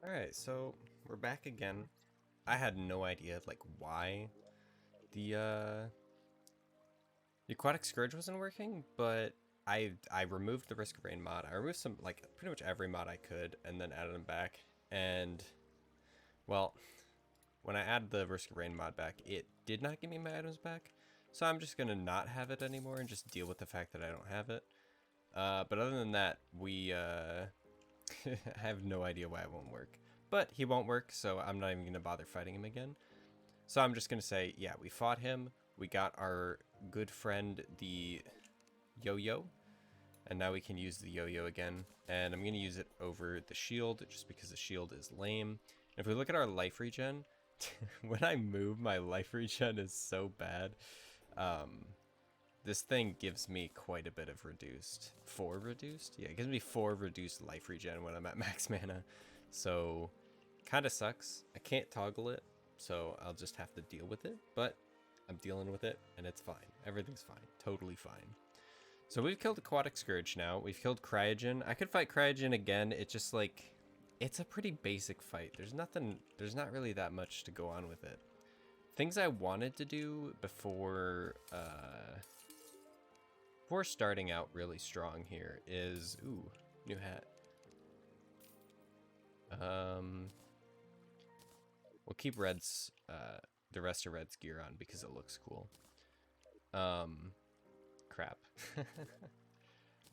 Alright, so we're back again. I had no idea, like, why the aquatic scourge wasn't working, but I removed the risk of rain mod. I removed some, like, pretty much every mod I could, and then added them back. And, well, when I added the risk of rain mod back, it did not give me my items back. So I'm just gonna not have it anymore and just deal with the fact that I don't have it. But other than that, I have no idea why it won't work. But he won't work, so I'm not even going to bother fighting him again. So I'm just going to say, yeah, we fought him. We got our good friend, the yo-yo. And now we can use the yo-yo again. And I'm going to use it over the shield, just because the shield is lame. And if we look at our life regen, when I move, my life regen is so bad. This thing gives me quite a bit of reduced. 4 reduced? Yeah, it gives me 4 reduced life regen when I'm at max mana. So, kind of sucks. I can't toggle it, so I'll just have to deal with it. But I'm dealing with it, and it's fine. Everything's fine. Totally fine. So we've killed Aquatic Scourge now. We've killed Cryogen. I could fight Cryogen again. It's just like, it's a pretty basic fight. There's not really that much to go on with it. Things I wanted to do before starting out really strong here is, ooh, new hat. We'll keep Red's, the rest of Red's gear on because it looks cool. Crap.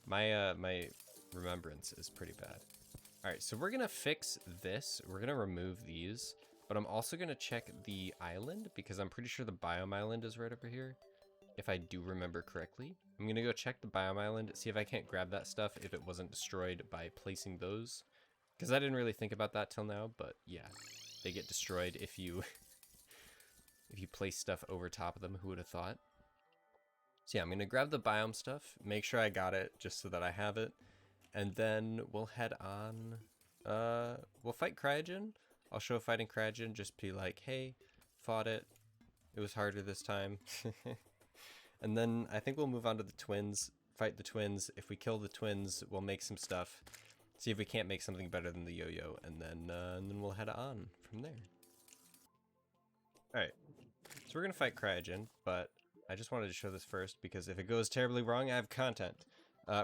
My remembrance is pretty bad. All right, so we're gonna fix this. We're gonna remove these, but I'm also gonna check the island because I'm pretty sure the biome island is right over here. If I do remember correctly. I'm gonna go check the biome island, see if I can't grab that stuff if it wasn't destroyed by placing those. Because I didn't really think about that till now, but yeah. They get destroyed if you if you place stuff over top of them, who would have thought? So yeah, I'm gonna grab the biome stuff, make sure I got it just so that I have it, and then we'll head on. We'll fight Cryogen. I'll show fighting Cryogen, just be like, hey, fought it. It was harder this time. And then I think we'll move on to the twins, fight the twins. If we kill the twins, we'll make some stuff, see if we can't make something better than the yo-yo, and then we'll head on from there. All right, so we're gonna fight Cryogen, but I just wanted to show this first because if it goes terribly wrong, I have content.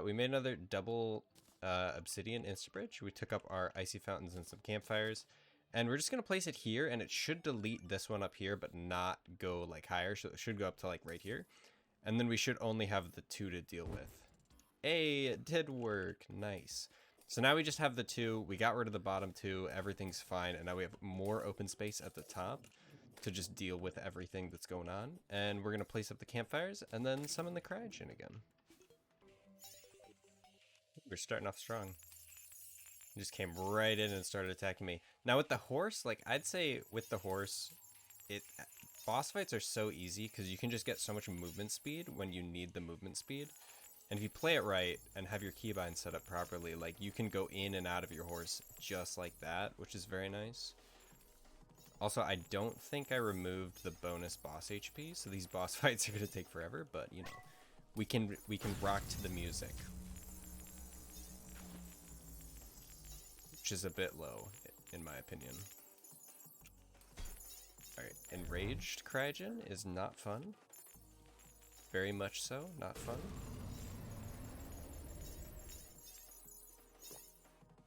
We made another double obsidian insta-bridge. We took up our icy fountains and some campfires. And we're just going to place it here, and it should delete this one up here, but not go, like, higher. So it should go up to, like, right here. And then we should only have the 2 to deal with. Hey, it did work. Nice. So now we just have the 2. We got rid of the bottom 2. Everything's fine. And now we have more open space at the top to just deal with everything that's going on. And we're going to place up the campfires and then summon the Cryogen again. We're starting off strong. He just came right in and started attacking me. Now with the horse, like I'd say with the horse, boss fights are so easy because you can just get so much movement speed when you need the movement speed. And if you play it right and have your keybind set up properly, like you can go in and out of your horse just like that, which is very nice. Also, I don't think I removed the bonus boss HP, so these boss fights are going to take forever, but you know, we can rock to the music. Which is a bit low, in my opinion. Alright, Enraged Cryogen is not fun. Very much so, not fun.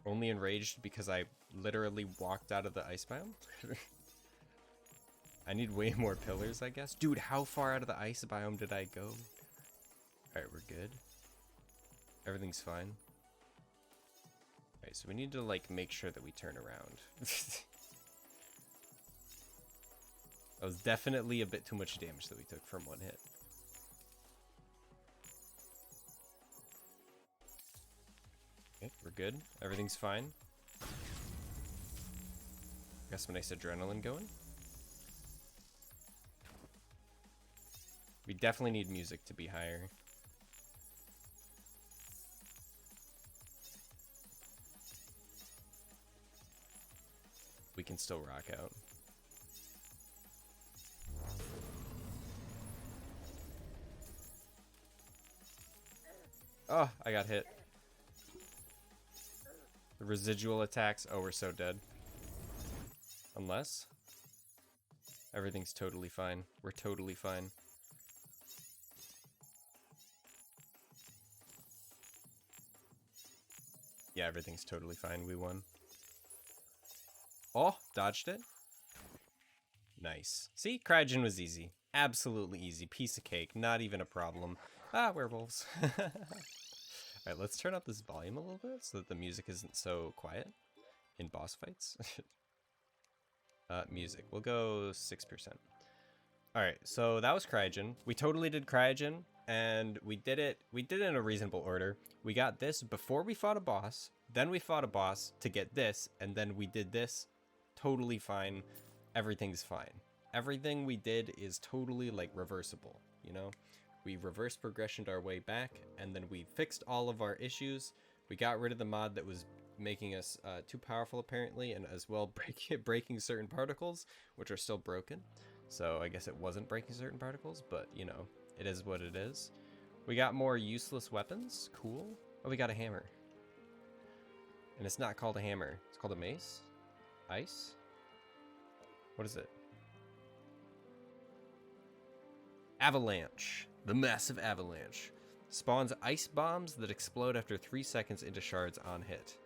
Only enraged because I literally walked out of the ice biome. I need way more pillars, I guess. Dude, how far out of the ice biome did I go? Alright, we're good. Everything's fine. Alright, so we need to, like, make sure that we turn around. That was definitely a bit too much damage that we took from one hit. Okay, we're good. Everything's fine. Got some nice adrenaline going. We definitely need music to be higher. We can still rock out. Oh, I got hit. The residual attacks. Oh, we're so dead. Unless everything's totally fine. We're totally fine. Yeah, everything's totally fine. We won. Oh, dodged it. Nice. See, Cryogen was easy. Absolutely easy. Piece of cake. Not even a problem. Ah, werewolves. Alright, let's turn up this volume a little bit so that the music isn't so quiet in boss fights. Music. We'll go 6%. Alright, so that was Cryogen. We totally did Cryogen, and we did it in a reasonable order. We got this before we fought a boss, then we fought a boss to get this, and then we did this. Totally fine. Everything's fine. Everything we did is totally, like, reversible, you know? We reverse progressioned our way back, and then we fixed all of our issues. We got rid of the mod that was making us too powerful, apparently, and as well breaking certain particles, which are still broken. So I guess it wasn't breaking certain particles, but, you know, it is what it is. We got more useless weapons. Cool. Oh, we got a hammer. And it's not called a hammer. It's called a mace? Ice? What is it? Avalanche. The massive avalanche. Spawns ice bombs that explode after 3 seconds into shards on hit.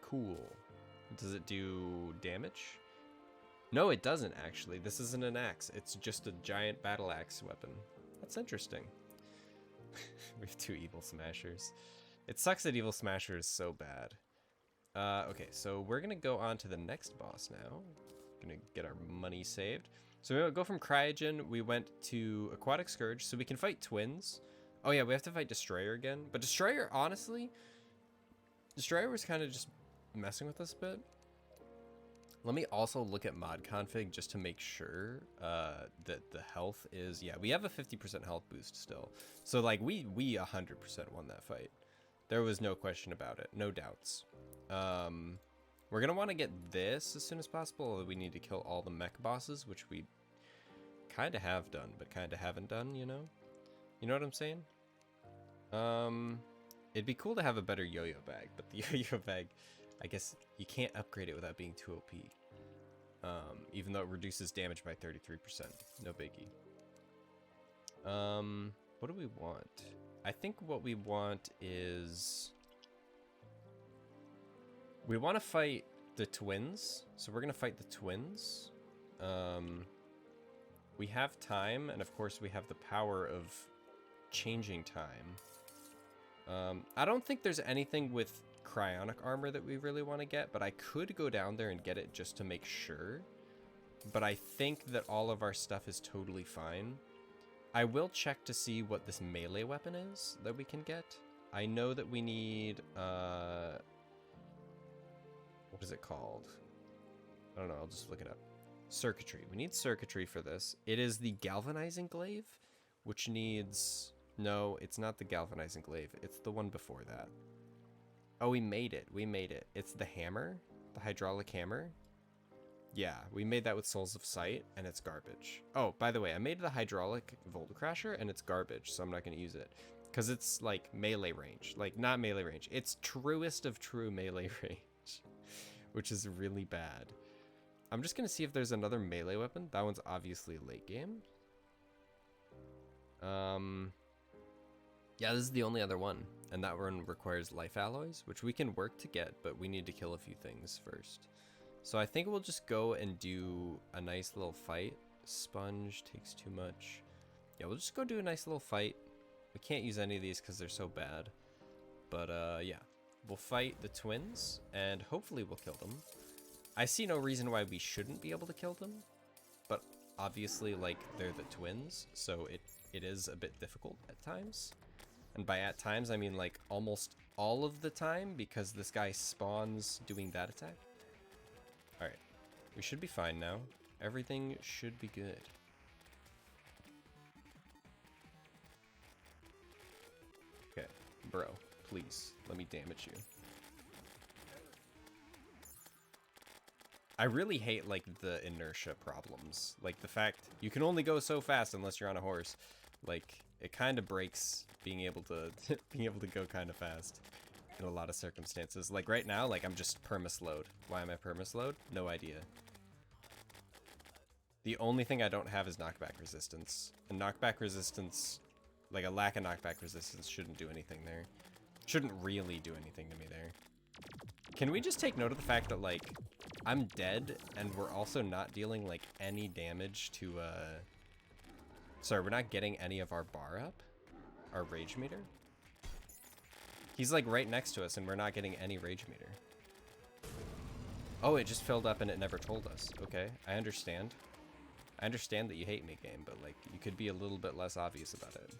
Cool. Does it do damage? No, it doesn't, actually. This isn't an axe. It's just a giant battle axe weapon. That's interesting. We have 2 Evil Smashers. It sucks that Evil Smasher is so bad. Okay, so we're going to go on to the next boss now. Going to get our money saved. So we go from Cryogen, we went to Aquatic Scourge, so we can fight twins. Oh yeah, we have to fight Destroyer again. But Destroyer, honestly, Destroyer was kind of just messing with us a bit. Let me also look at mod config just to make sure that the health is... Yeah, we have a 50% health boost still. So, like, we 100% won that fight. There was no question about it. No doubts. We're going to want to get this as soon as possible. We need to kill all the mech bosses, which we kind of have done, but kind of haven't done, you know? You know what I'm saying? It'd be cool to have a better yo-yo bag, but the yo-yo bag... I guess you can't upgrade it without being too OP. Even though it reduces damage by 33%. No biggie. What do we want? I think what we want is... We want to fight the twins. So we're going to fight the twins. We have time, and of course we have the power of changing time. I don't think there's anything with cryonic armor that we really want to get, but I could go down there and get it just to make sure. But I think that all of our stuff is totally fine. I will check to see what this melee weapon is that we can get. I know that we need, what is it called? I don't know, I'll just look it up. Circuitry. We need circuitry for this. It is the galvanizing glaive, which needs... No, it's not the galvanizing glaive. It's the one before that. Oh, we made it. We made it. It's the hammer, the hydraulic hammer. Yeah, we made that with Souls of Sight, and it's garbage. Oh, by the way, I made the hydraulic Volt Crasher, and it's garbage, so I'm not going to use it. Because it's, like, melee range. Like, not melee range. It's truest of true melee range, which is really bad. I'm just going to see if there's another melee weapon. That one's obviously late game. Yeah, this is the only other one, and that one requires life alloys, which we can work to get, but we need to kill a few things first. So I think we'll just go and do a nice little fight. Sponge takes too much. Yeah, we'll just go do a nice little fight. We can't use any of these because they're so bad. But yeah, we'll fight the twins, and hopefully we'll kill them. I see no reason why we shouldn't be able to kill them, but obviously, like, they're the twins, so it is a bit difficult at times. And by at times, I mean, like, almost all of the time, because this guy spawns doing that attack. Alright, we should be fine now. Everything should be good. Okay, bro, please, let me damage you. I really hate, like, the inertia problems. Like, the fact you can only go so fast unless you're on a horse. Like, it kind of breaks being able to go kind of fast in a lot of circumstances. Like right now, like I'm just perma-slowed. Why am I perma-slowed? No idea. The only thing I don't have is knockback resistance. And knockback resistance, like a lack of knockback resistance, shouldn't do anything there. Shouldn't really do anything to me there. Can we just take note of the fact that, like, I'm dead, and we're also not dealing, like, any damage to, Sorry, we're not getting any of our bar up? Our rage meter? He's, like, right next to us, and we're not getting any rage meter. Oh, it just filled up and it never told us. Okay, I understand. I understand that you hate me, game, but, like, you could be a little bit less obvious about it.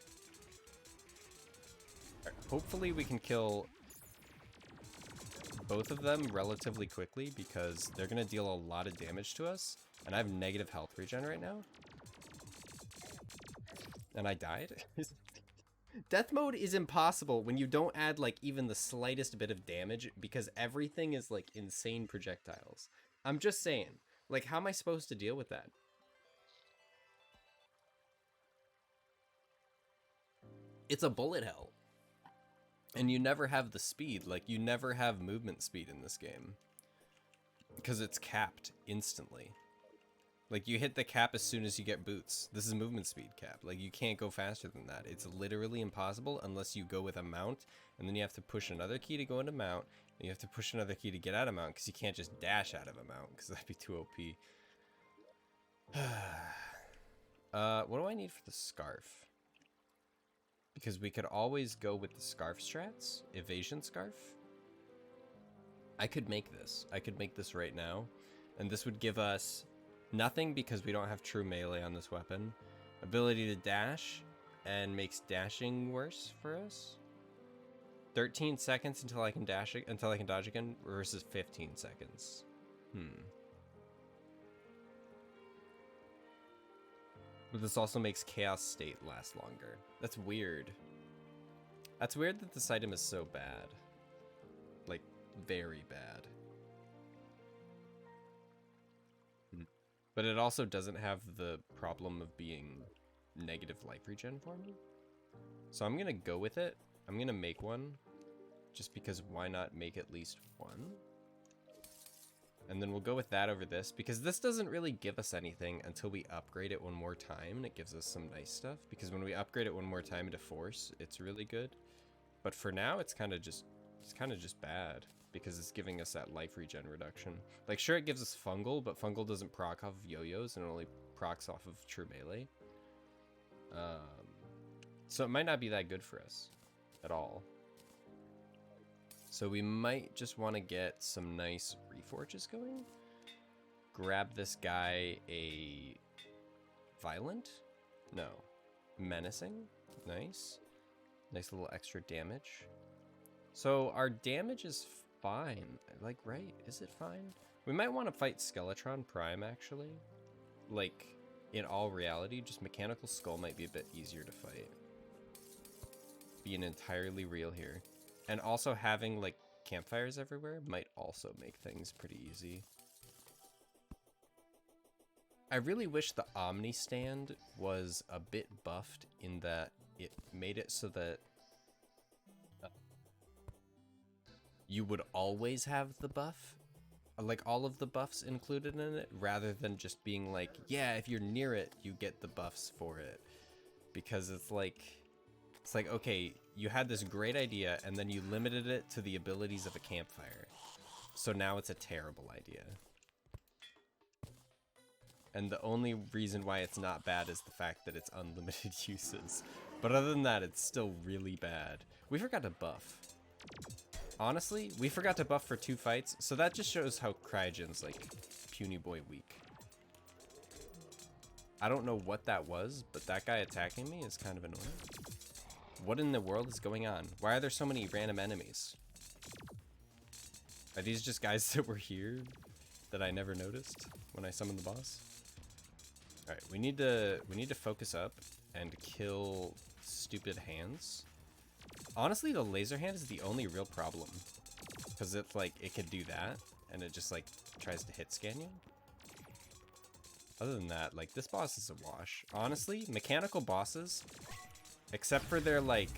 Right, hopefully we can kill both of them relatively quickly, because they're going to deal a lot of damage to us, and I have negative health regen right now. And I died. Death mode is impossible when you don't add, like, even the slightest bit of damage, because everything is, like, insane projectiles. I'm just saying, like, how am I supposed to deal with that? It's a bullet hell. And you never have the speed, like, you never have movement speed in this game. Because it's capped instantly. Like, you hit the cap as soon as you get boots. This is movement speed cap. Like, you can't go faster than that. It's literally impossible unless you go with a mount, and then you have to push another key to go into mount, and you have to push another key to get out of mount, because you can't just dash out of a mount, because that'd be too OP. What do I need for the scarf? Because we could always go with the scarf strats. Evasion scarf. I could make this. I could make this right now. And this would give us nothing because we don't have true melee on this weapon. Ability to dash and makes dashing worse for us. 13 seconds until I can dash it, until I can dodge again versus 15 seconds. But this also makes Chaos State last longer. That's weird. That's weird that this item is so bad. Like, very bad. But it also doesn't have the problem of being negative life regen for me. So I'm gonna go with it. I'm gonna make one. Just because why not make at least one? And then we'll go with that over this, because this doesn't really give us anything until we upgrade it one more time, and it gives us some nice stuff. Because when we upgrade it one more time into Force, it's really good. But for now, it's kind of just bad, because it's giving us that life regen reduction. Like, sure, it gives us Fungal, but Fungal doesn't proc off of yo-yos, and it only procs off of true melee. So it might not be that good for us at all. So we might just want to get some nice reforges going. Grab this guy a violent? No. Menacing? Nice. Nice little extra damage. So our damage is fine. Like, right? Is it fine? We might want to fight Skeletron Prime, actually. Like, in all reality, just Mechanical Skull might be a bit easier to fight. Being entirely real here. And also having, like, campfires everywhere might also make things pretty easy. I really wish the Omni stand was a bit buffed in that it made it so that you would always have the buff. Like, all of the buffs included in it, rather than just being like, yeah, if you're near it, you get the buffs for it. Because it's like, okay, you had this great idea, and then you limited it to the abilities of a campfire. So now it's a terrible idea. And the only reason why it's not bad is the fact that it's unlimited uses. But other than that, it's still really bad. We forgot to buff. Honestly, we forgot to buff for 2 fights, so that just shows how Cryogen's, like, puny boy weak. I don't know what that was, but that guy attacking me is kind of annoying. What in the world is going on? Why are there so many random enemies? Are these just guys that were here that I never noticed when I summoned the boss? All right, we need to focus up and kill stupid hands. Honestly, the laser hand is the only real problem, because it's like it could do that and it just like tries to hit scan you. Other than that, like, this boss is a wash. Honestly, mechanical bosses, except for their, like,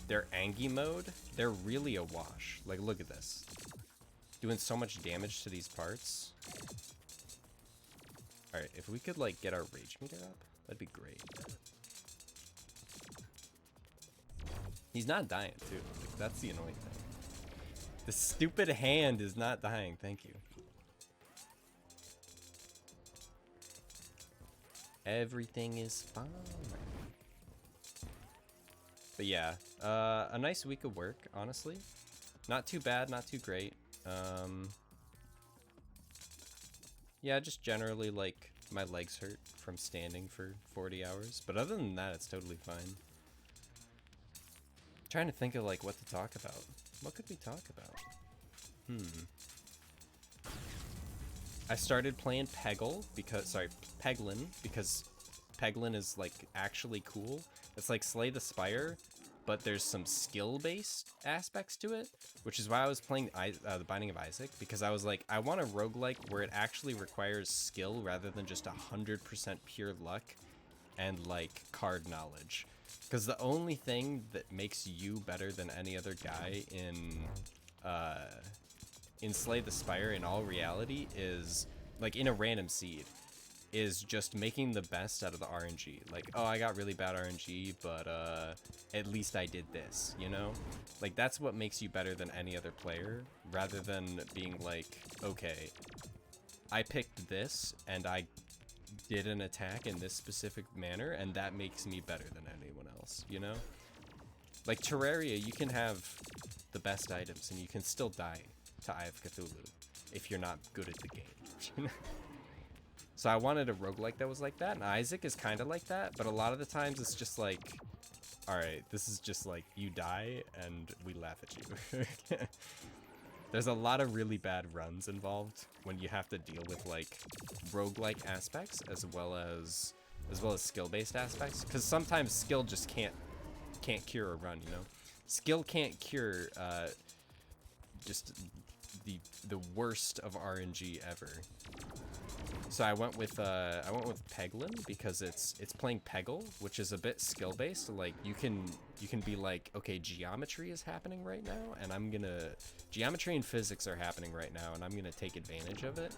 their Angie mode, they're really a wash. Like, look at this. Doing so much damage to these parts. All right, if we could like get our rage meter up, that'd be great. He's not dying too. Like, that's the annoying thing. The stupid hand is not dying. Thank you. Everything is fine. But yeah, a nice week of work, honestly. Not too bad, not too great. Yeah, just generally like my legs hurt from standing for 40 hours. But other than that, it's totally fine. Trying to think of like what to talk about. What could we talk about? I started playing Peglin because Peglin is like actually cool. It's like Slay the Spire, but there's some skill-based aspects to it, which is why I was playing the Binding of Isaac, because I was like, I want a roguelike where it actually requires skill rather than just 100% pure luck and like card knowledge. Because the only thing that makes you better than any other guy in Slay the Spire in all reality is, like in a random seed, is just making the best out of the RNG. Like, oh, I got really bad RNG, but at least I did this, you know? Like, that's what makes you better than any other player, rather than being like, okay, I picked this, and I did an attack in this specific manner, and that makes me better than anyone else, you know? Like Terraria, you can have the best items, and you can still die to Eye of Cthulhu if you're not good at the game. So I wanted a roguelike that was like that, and Isaac is kind of like that, but a lot of the times it's just like, alright, this is just like, you die, and we laugh at you. There's a lot of really bad runs involved when you have to deal with like roguelike aspects as well as skill-based aspects, because sometimes skill just can't cure a run, you know? Skill can't cure just the worst of RNG ever. So I went with Peglin because it's playing Peggle, which is a bit skill based. Like you can be like, okay, geometry is happening right now, and geometry and physics are happening right now, and I'm gonna take advantage of it.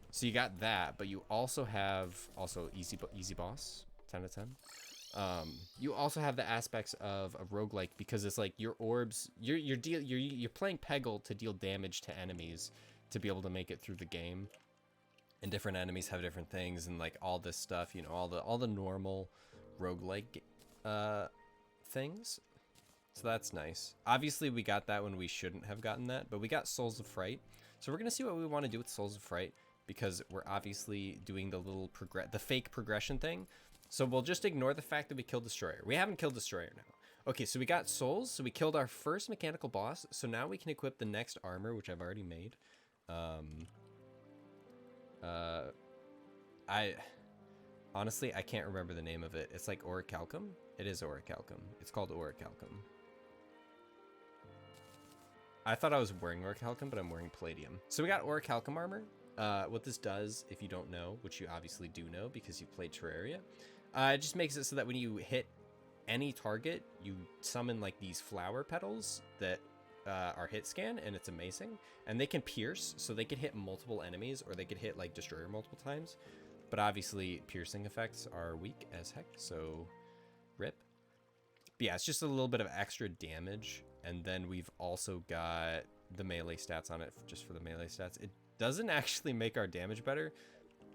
So you got that, but you also have easy boss, 10 to 10. You also have the aspects of a roguelike because it's like your orbs, you're playing Peggle to deal damage to enemies to be able to make it through the game. And different enemies have different things and like all this stuff, you know, all the normal roguelike things. So that's nice. Obviously we got that when we shouldn't have gotten that, but we got Souls of Fright. So we're gonna see what we want to do with Souls of Fright, because we're obviously doing the fake progression thing. So we'll just ignore the fact that we killed Destroyer. We haven't killed Destroyer now. Okay, so we got Souls, so we killed our first mechanical boss, so now we can equip the next armor, which I've already made. I honestly, I can't remember the name of it. It's like Orichalcum. It is Orichalcum. It's called Orichalcum. I thought I was wearing Orichalcum, but I'm wearing Palladium. So we got Orichalcum armor. What this does, if you don't know, which you obviously do know because you played Terraria, it just makes it so that when you hit any target, you summon like these flower petals that are hit scan, and it's amazing. And they can pierce, so they could hit multiple enemies, or they could hit like Destroyer multiple times. But obviously, piercing effects are weak as heck, so rip. But yeah, it's just a little bit of extra damage. And then we've also got the melee stats on it, just for the melee stats. It doesn't actually make our damage better,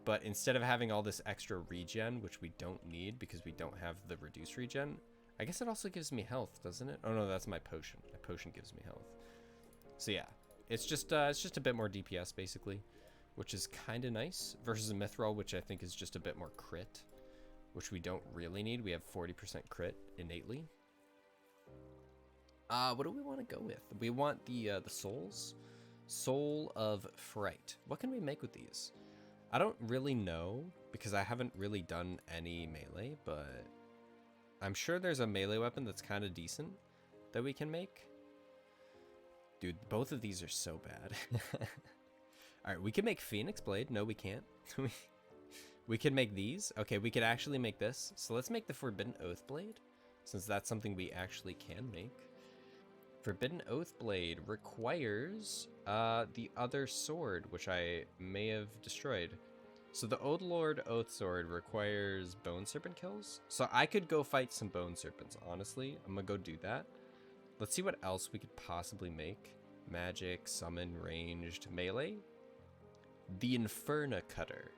but instead of having all this extra regen, which we don't need because we don't have the reduced regen, I guess it also gives me health, doesn't it? Oh no, that's my potion. My potion gives me health. So yeah, it's just a bit more DPS basically, which is kind of nice, versus a Mithril, which I think is just a bit more crit, which we don't really need. We have 40% crit innately. What do we want to go with? We want the souls. Soul of Fright. What can we make with these? I don't really know because I haven't really done any melee, but I'm sure there's a melee weapon that's kind of decent that we can make. Dude, both of these are so bad. All right, we can make Phoenix Blade. No, we can't. We can make these. Okay, we could actually make this. So let's make the Forbidden Oath Blade, since that's something we actually can make. Forbidden Oath Blade requires the other sword, which I may have destroyed. So the Old Lord Oath Sword requires Bone Serpent kills. So I could go fight some Bone Serpents, honestly. I'm gonna go do that. Let's see what else we could possibly make. Magic, summon, ranged, melee. The Inferna Cutter.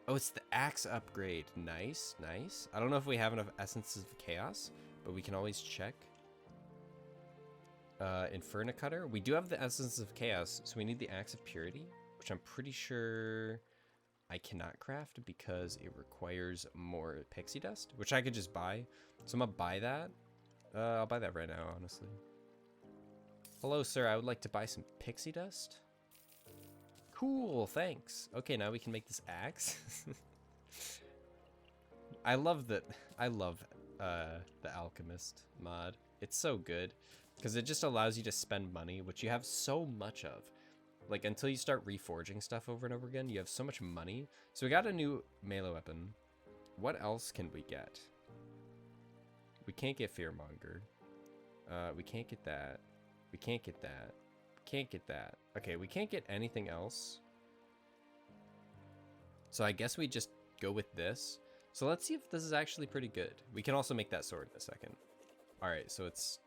Oh, it's the axe upgrade. Nice, nice. I don't know if we have enough Essences of Chaos, but we can always check. Inferna Cutter. We do have the Essence of Chaos, so we need the Axe of Purity, which I'm pretty sure I cannot craft because it requires more pixie dust, which I could just buy. So I'm gonna buy that. I'll buy that right now, honestly. Hello, sir. I would like to buy some pixie dust. Cool, thanks. Okay, now we can make this axe. I love that. I love the alchemist mod. It's so good because it just allows you to spend money, which you have so much of. Like, until you start reforging stuff over and over again, you have so much money. So we got a new melee weapon. What else can we get? We can't get Fearmonger. We can't get that. We can't get that. Can't get that. Okay, we can't get anything else. So I guess we just go with this. So let's see if this is actually pretty good. We can also make that sword in a second. All right, so it's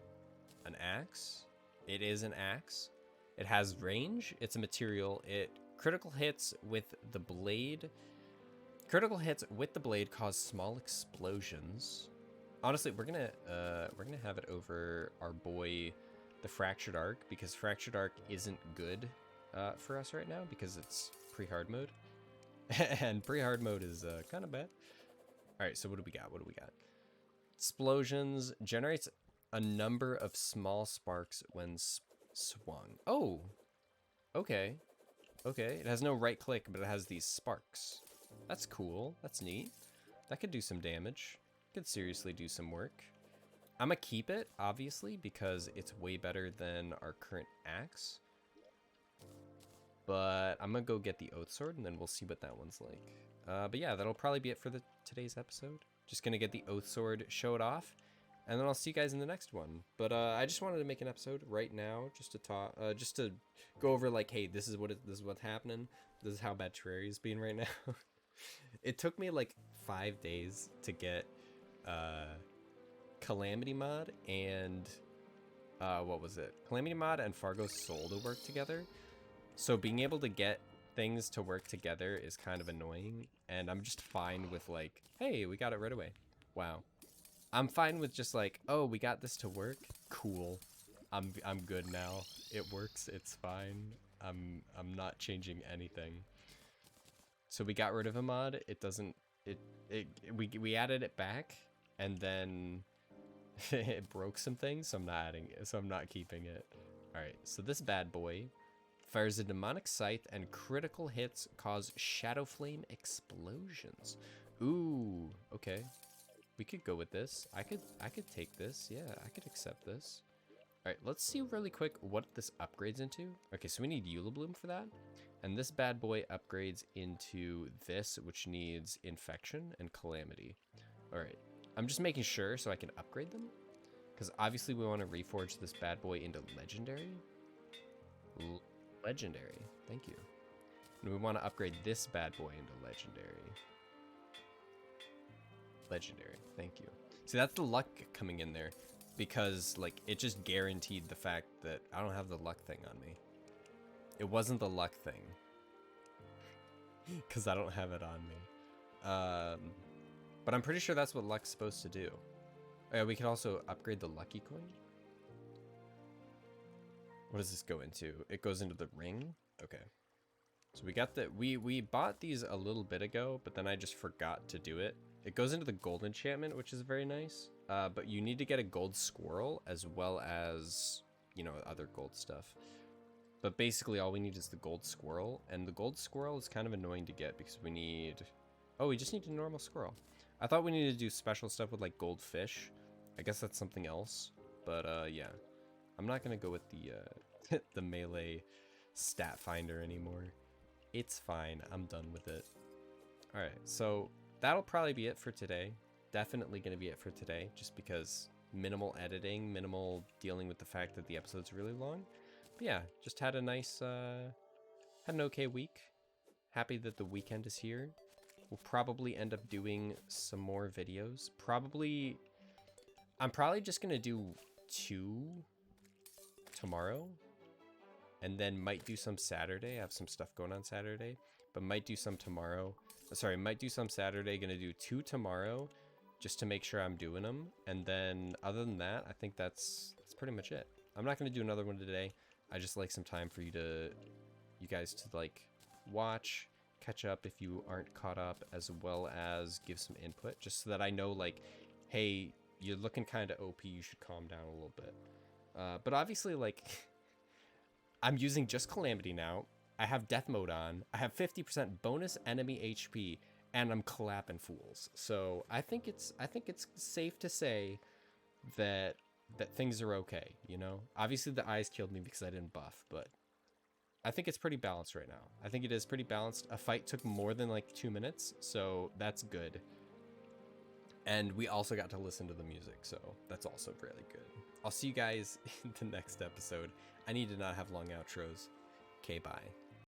an axe. It is an axe. It has range. It's a material. It critical hits with the blade. Critical hits with the blade cause small explosions. Honestly, we're gonna have it over our boy, the Fractured Arc, because Fractured Arc isn't good for us right now because it's pre-hard mode, and pre-hard mode is kind of bad. All right, so what do we got? What do we got? Explosions generates a number of small sparks when swung. Oh, okay, okay. It has no right click, but it has these sparks. That's cool. That's neat. That could do some damage. Could seriously do some work. I'm gonna keep it, obviously, because it's way better than our current axe. But I'm gonna go get the Oath Sword, and then we'll see what that one's like. But yeah, that'll probably be it for today's episode. Just gonna get the Oath Sword, show it off, and then I'll see you guys in the next one. But I just wanted to make an episode right now, just to talk, just to go over like, hey, this is what's happening. This is how bad Terraria is being right now. It took me like 5 days to get Calamity mod and what was it? Calamity mod and Fargo's Soul to work together. So being able to get things to work together is kind of annoying, and I'm just fine with like, hey, we got it right away. Wow. I'm fine with just like, oh, we got this to work. Cool. I'm good now. It works. It's fine. I'm not changing anything. So we got rid of a mod. It doesn't. We added it back, and then it broke some things. So I'm not adding it. So I'm not keeping it. All right. So this bad boy fires a demonic scythe, and critical hits cause shadow flame explosions. Ooh. Okay. We could go with this. I could take this. Yeah, I could accept this. All right, let's see really quick what this upgrades into. Okay, so we need Eula Bloom for that. And this bad boy upgrades into this, which needs Infection and Calamity. All right, I'm just making sure so I can upgrade them. Because obviously we want to reforge this bad boy into Legendary. Legendary, thank you. And we want to upgrade this bad boy into Legendary. Legendary, thank you. See, that's the luck coming in there, because like it just guaranteed the fact that I don't have the luck thing on me. It wasn't the luck thing because I don't have it on me. But I'm pretty sure that's what luck's supposed to do. Oh, yeah, we can also upgrade the lucky coin. What does this go into? It goes into the ring. Okay. So we got the we bought these a little bit ago, but then I just forgot to do it. It goes into the gold enchantment, which is very nice. But you need to get a gold squirrel as well as, you know, other gold stuff. But basically all we need is the gold squirrel, and the gold squirrel is kind of annoying to get because we need, oh, we just need a normal squirrel. I thought we needed to do special stuff with like gold fish. I guess that's something else. But yeah, I'm not gonna go with the the melee stat finder anymore. It's fine. I'm done with it. All right, so that'll probably be it for today. Definitely going to be it for today, just because minimal editing, minimal dealing with the fact that the episode's really long. But yeah, just had a nice, had an okay week. Happy that the weekend is here. we'll probably end up doing some more videos. I'm probably just gonna do 2 tomorrow, and then might do some Saturday. I have some stuff going on Saturday, but might do some tomorrow. Sorry, might do some Saturday. Gonna do 2 tomorrow, just to make sure I'm doing them. And then other than that, I think that's pretty much it. I'm not gonna do another one today. I just like some time for you guys to like watch, catch up if you aren't caught up, as well as give some input, just so that I know like, hey, you're looking kind of OP, you should calm down a little bit. But obviously, like, I'm using just Calamity now. I have death mode on. I have 50% bonus enemy HP, and I'm clapping fools. So I think it's safe to say that things are okay, you know? Obviously the eyes killed me because I didn't buff, but I think it's pretty balanced right now. I think it is pretty balanced. A fight took more than like 2 minutes, so that's good. And we also got to listen to the music, so that's also really good. I'll see you guys in the next episode. I need to not have long outros. Okay, bye.